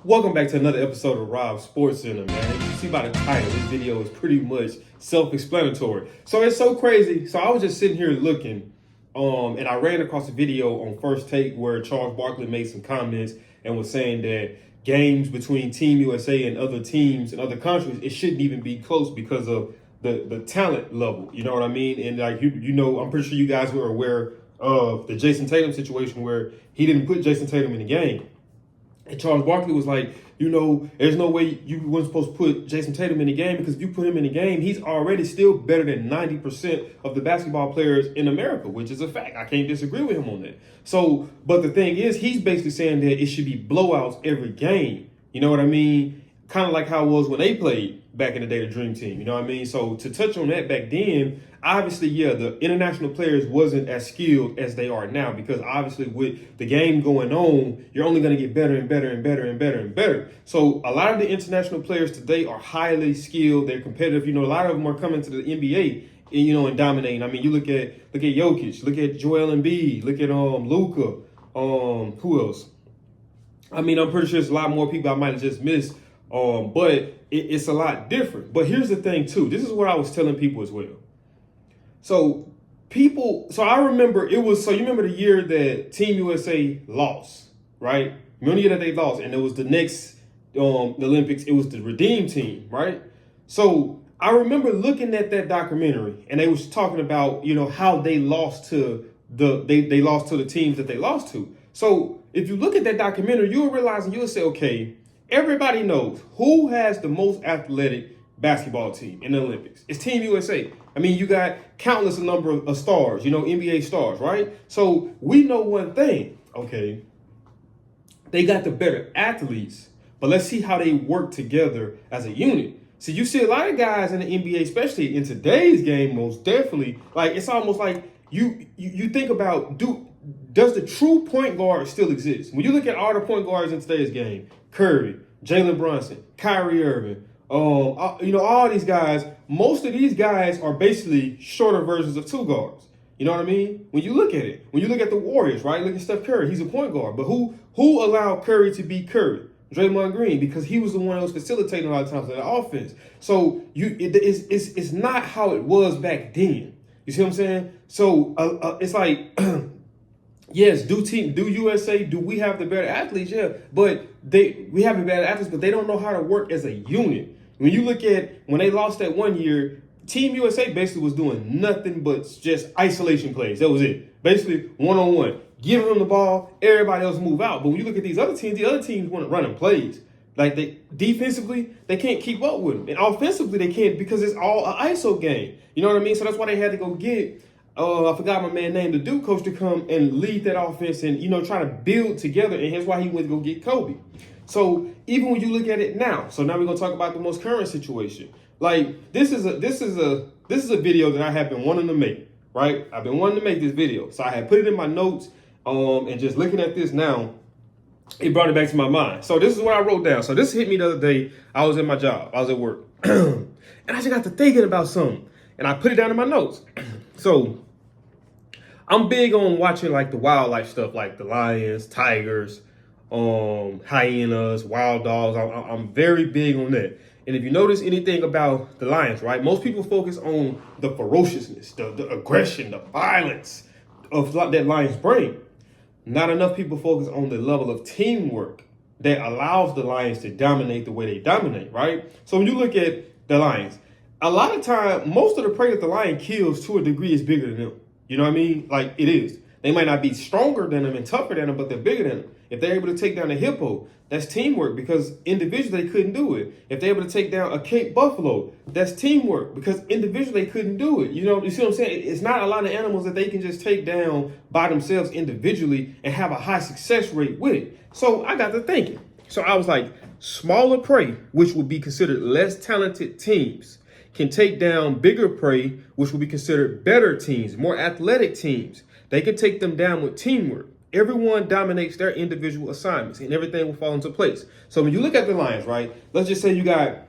Welcome back to another episode of Rob Sports Center, man. You see by the title, this video is pretty much self-explanatory. So it's so crazy. So I was just sitting here looking, and I ran across a video on First Take where Charles Barkley made some comments and was saying that games between Team USA and other teams and other countries, it shouldn't even be close because of the talent level. You know what I mean? And like you know, I'm pretty sure you guys were aware of the Jason Tatum situation where he didn't put Jason Tatum in the game. And Charles Barkley was like, you know, there's no way you weren't supposed to put Jason Tatum in the game because if you put him in the game, he's already still better than 90% of the basketball players in America, which is a fact. I can't disagree with him on that. So, but the thing is, he's basically saying that it should be blowouts every game. You know what I mean? Kind of like how it was when they played back in the day, the Dream Team. You know what I mean? So to touch on that back then, obviously, yeah, the international players wasn't as skilled as they are now because obviously with the game going on, you're only going to get better and better and better and better and better. So a lot of the international players today are highly skilled. They're competitive. You know, a lot of them are coming to the NBA, you know, and dominating. I mean, you look at Jokic, look at Joel Embiid, look at Luka, who else? I mean, I'm pretty sure there's a lot more people I might have just missed. But it's a lot different. But here's the thing too. This is what I was telling people as well. So I remember you remember the year that Team USA lost, right? Remember the year that they lost, and it was the next the Olympics, it was the Redeem Team, right? So I remember looking at that documentary, and they was talking about, you know, how they lost to they lost to the teams that they lost to. So if you look at that documentary, you'll realize and you'll say, okay, everybody knows who has the most athletic basketball team in the Olympics. It's Team USA. I mean, you got countless number of stars, you know, NBA stars, right? So we know one thing, okay, they got the better athletes, but let's see how they work together as a unit. So you see a lot of guys in the NBA, especially in today's game, most definitely, like it's almost like you think about, does the true point guard still exist? When you look at all the point guards in today's game, Curry, Jalen Brunson, Kyrie Irving, you know, all these guys, most of these guys are basically shorter versions of two guards. You know what I mean? When you look at it, when you look at the Warriors, right? Look at Steph Curry, he's a point guard. But who allowed Curry to be Curry? Draymond Green, because he was the one that was facilitating a lot of times in the offense. So it's not how it was back then. You see what I'm saying? So it's like, yes, do USA, do we have the better athletes? Yeah, but we have the better athletes, but they don't know how to work as a unit. When you look at when they lost that one year, Team USA basically was doing nothing but just isolation plays. That was it. Basically, one-on-one. Giving them the ball, everybody else move out. But when you look at these other teams want to run plays. Like defensively, they can't keep up with them. And offensively, they can't because it's all an ISO game. You know what I mean? So that's why they had to go get I forgot my man named the Duke coach to come and lead that offense and, you know, try to build together. And here's why he went to go get Kobe. So even when you look at it now, so now we're gonna talk about the most current situation. Like this is a video that I have been wanting to make, right? I've been wanting to make this video. So I had put it in my notes, and just looking at this now, it brought it back to my mind. So this is what I wrote down. So this hit me the other day. I was at my job. I was at work. And I just got to thinking about something. And I put it down in my notes. So I'm big on watching like the wildlife stuff, like the lions, tigers, hyenas, wild dogs. I'm very big on that. And if you notice anything about the lions, right, most people focus on the ferociousness, the aggression, the violence of that lion's brain. Not enough people focus on the level of teamwork that allows the lions to dominate the way they dominate, right? So when you look at the lions, a lot of time, most of the prey that the lion kills to a degree is bigger than them. You know what I mean? Like it is. They might not be stronger than them and tougher than them, but they're bigger than them. If they're able to take down a hippo, that's teamwork because individually they couldn't do it. If they're able to take down a Cape buffalo, that's teamwork because individually they couldn't do it. You know, you see what I'm saying? It's not a lot of animals that they can just take down by themselves individually and have a high success rate with it. So I got to thinking. So I was like, smaller prey, which would be considered less talented teams, can take down bigger prey, which will be considered better teams, more athletic teams. They can take them down with teamwork. Everyone dominates their individual assignments and everything will fall into place. So when you look at the lions, right, let's just say you got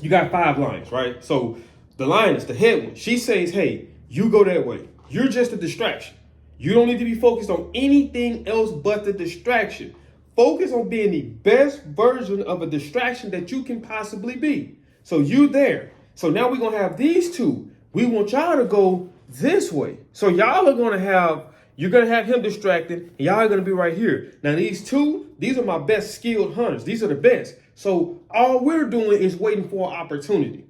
5 lions, right? So the lioness, the head one, she says, hey, you go that way. You're just a distraction. You don't need to be focused on anything else but the distraction. focus on being the best version of a distraction that you can possibly be. So you there. So now we're going to have these two. We want y'all to go this way. So y'all are going to have, you're going to have him distracted, and y'all are going to be right here. Now these two, these are my best skilled hunters. These are the best. So all we're doing is waiting for an opportunity.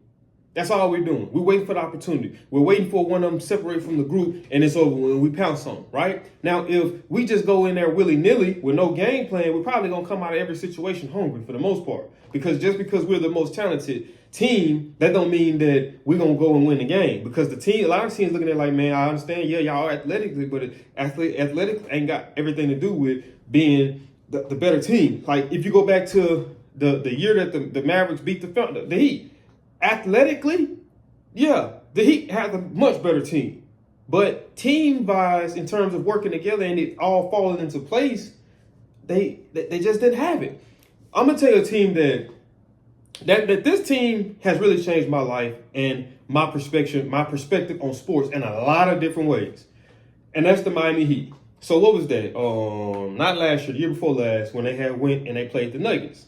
That's all we're doing. We're waiting for the opportunity. We're waiting for one of them separate from the group, and it's over when we pounce on them, right? Now, if we just go in there willy-nilly with no game plan, we're probably going to come out of every situation hungry for the most part. Because just because we're the most talented team, that don't mean that we're going to go and win the game. Because the team, a lot of teams looking at it like, man, I understand, yeah, y'all are athletically, but athletics ain't got everything to do with being the better team. Like, if you go back to the year that the Mavericks beat the Heat, athletically, yeah, the Heat has a much better team. But team-wise, in terms of working together and it all falling into place, they just didn't have it. I'm gonna tell you a team that this team has really changed my life and my perspective on sports in a lot of different ways. And that's the Miami Heat. So what was that? Not last year, the year before last, when they went and they played the Nuggets.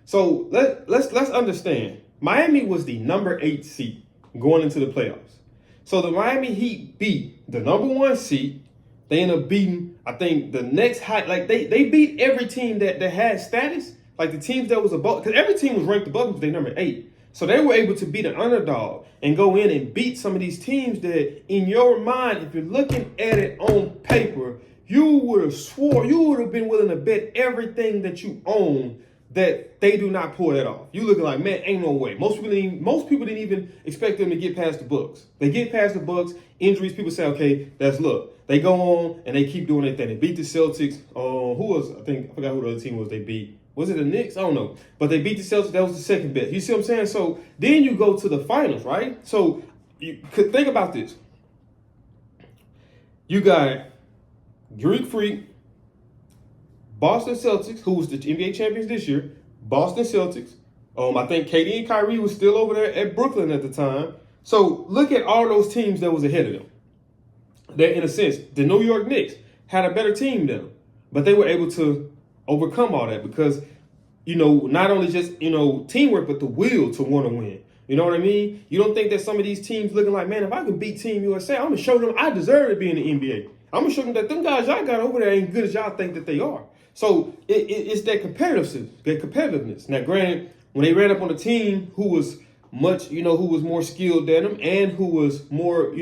So let's understand. Miami was the number 8 seed going into the playoffs. So the Miami Heat beat the number 1 seed. They ended up beating, I think, the next high. Like they beat every team that had status. Like the teams that was above, because every team was ranked above them because they number 8. So they were able to beat an underdog and go in and beat some of these teams that, in your mind, if you're looking at it on paper, you would have been willing to bet everything that you own that they do not pull that off. You looking like, man, ain't no way. Most people didn't even expect them to get past the Bucks. They get past the Bucks, injuries, people say, okay, look. They go on and they keep doing their thing. They beat the Celtics. I forgot who the other team was they beat. Was it the Knicks? I don't know. But they beat the Celtics. That was the second bet. You see what I'm saying? So then you go to the finals, right? So you could think about this. You got Greek Freak, Boston Celtics, who was the NBA champions this year, Boston Celtics. I think KD and Kyrie was still over there at Brooklyn at the time. So look at all those teams that was ahead of them. That, in a sense, the New York Knicks had a better team than them, but they were able to overcome all that because, not only just, teamwork, but the will to want to win. You know what I mean? You don't think that some of these teams looking like, man, if I can beat Team USA, I'm going to show them I deserve to be in the NBA. I'm going to show them that them guys y'all got over there ain't good as y'all think that they are. So it's that competitiveness. Now, granted, when they ran up on a team who was who was more skilled than them and who was more,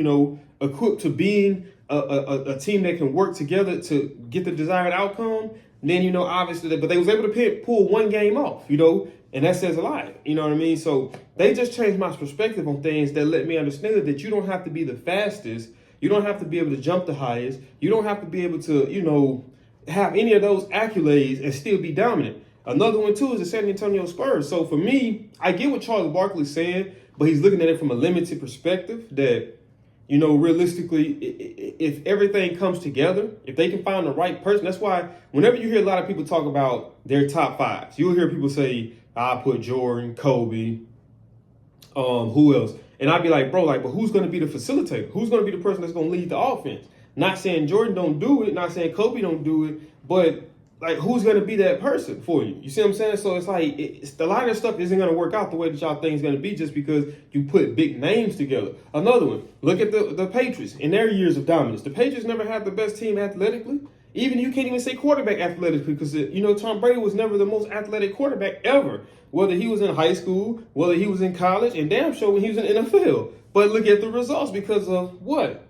equipped to being a team that can work together to get the desired outcome, then, obviously, but they was able to pull one game off, and that says a lot. You know what I mean? So they just changed my perspective on things that let me understand that you don't have to be the fastest. You don't have to be able to jump the highest. You don't have to be able to, have any of those accolades and still be dominant. Another one, too, is the San Antonio Spurs. So for me, I get what Charles Barkley's saying, but he's looking at it from a limited perspective that, realistically, if everything comes together, if they can find the right person, that's why whenever you hear a lot of people talk about their top 5s, you'll hear people say, I put Jordan, Kobe, who else? And I'd be like, bro, but who's going to be the facilitator? Who's going to be the person that's going to lead the offense? Not saying Jordan don't do it, not saying Kobe don't do it, but who's going to be that person for you? You see what I'm saying? So it's like, a lot of this stuff isn't going to work out the way that y'all think it's going to be just because you put big names together. Another one, look at the Patriots in their years of dominance. The Patriots never had the best team athletically. Even you can't even say quarterback athletically because, Tom Brady was never the most athletic quarterback ever, whether he was in high school, whether he was in college, and damn sure when he was in the NFL. But look at the results because of what?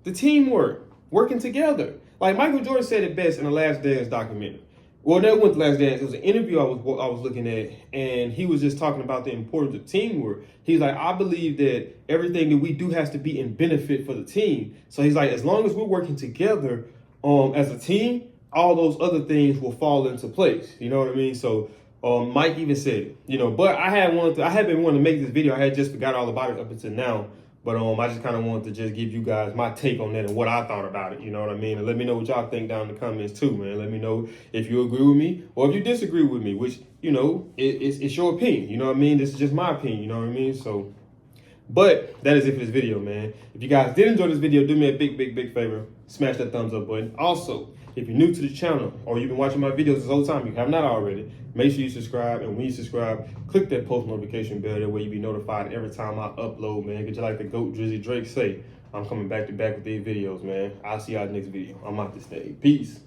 The teamwork, working together. Like Michael Jordan said it best in the Last Dance documentary. Well, that wasn't The Last Dance. It was an interview I was looking at, and he was just talking about the importance of teamwork. He's like, I believe that everything that we do has to be in benefit for the team. So he's like, as long as we're working together as a team, all those other things will fall into place. You know what I mean? So Mike even said it. But I had been wanting to make this video. I had just forgot all about it up until now. But I just kind of wanted to just give you guys my take on that and what I thought about it, you know what I mean? And let me know what y'all think down in the comments too, man. Let me know if you agree with me or if you disagree with me, which, it's your opinion, you know what I mean? This is just my opinion, you know what I mean? So, but that is it for this video, man. If you guys did enjoy this video, do me a big, big, big favor. Smash that thumbs up button. Also, If you're new to the channel or you've been watching my videos this whole time, you have not already, make sure you subscribe. And when you subscribe, click that post notification bell. That way you be notified every time I upload, man. Because like the GOAT Drizzy Drake say, I'm coming back to back with these videos, man. I'll see y'all next video. I'm out this day. Peace.